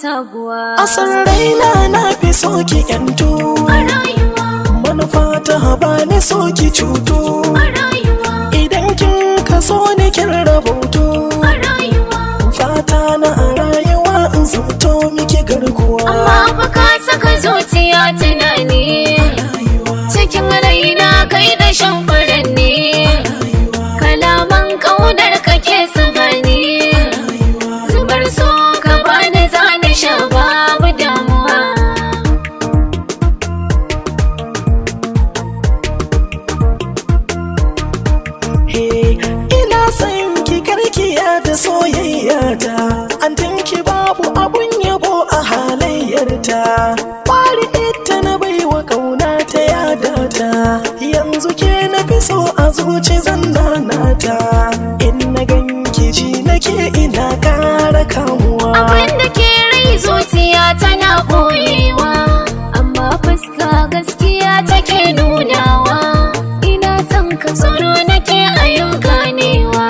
sabuwa. A san raina na fi so ki yanto A rayuwa, manufa ta haba ni so ki cuto. a rayuwa, Idan kin ka so ni kin raboto. a rayuwa. Fata na a rayuwa in zamto miki garkuwa. Amma fa ka saka zuciya tunani cikin raina kai da shan furanni. Kalaman ƙaunar kake su gani, zubar so ka bani zani sha babu damuwa. Ina son ki karkiya da soyayya ta, an tinki babu abun yabo a halayyarta. Kwari ita na baiwa kauna ta yada ta, yanzu ke na fi so a zuci zannana ta. In na ganki ji nake ina kara kamuwa. Abin da ke rai zuciya tana koyewa, amma fuska gaskiya take nunawa. Ina son ka tsoro nake a yau ganewa,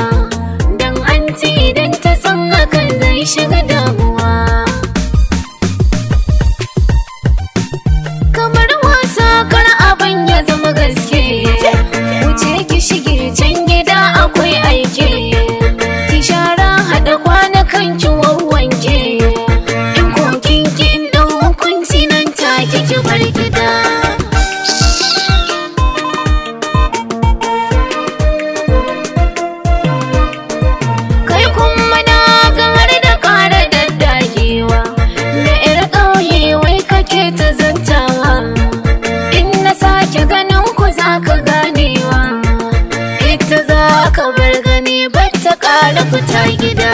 dan an ci idan ta san hakan zai shiga damuwa. Kamar wasa kar abin ya zama gaske, wuce ki shige can gida akwai aiki. Ki shara haɗa kwanakan ki wawwanke, in kokin ki in ɗau hukunci nan take ki bar gida. Kai kuma na ga har da ƙara daddagewa, da 'yar ƙauye wai kake ta zantawa. In na sake ganin ku za ka ganewa, ita za ka bar gani ba ta ƙara fita gida.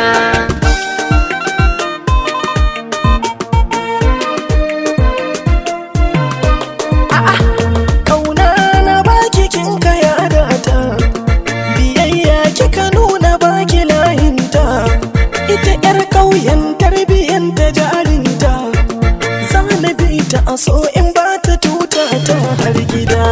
Kauna na baki kin kaya da ta, biyayya kika nuna baki layinta. Ita 'yar ƙauyen tarbiyyanta jarinta, zanabi ta aso in ba ta tuta ta har gida.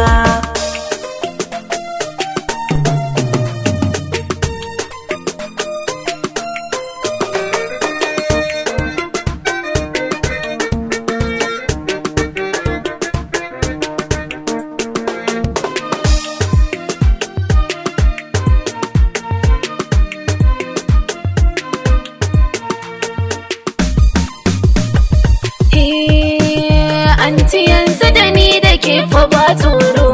Anti yanzu da ni da ke fa ba tsoro,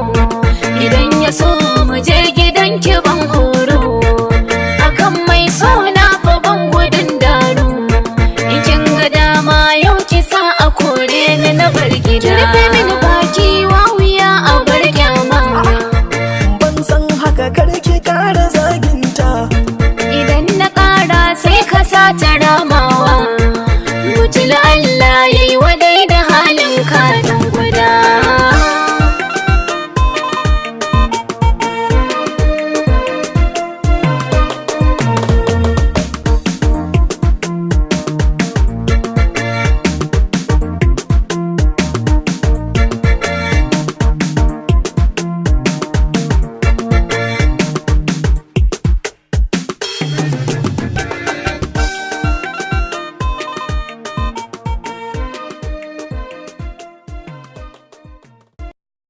idan ya so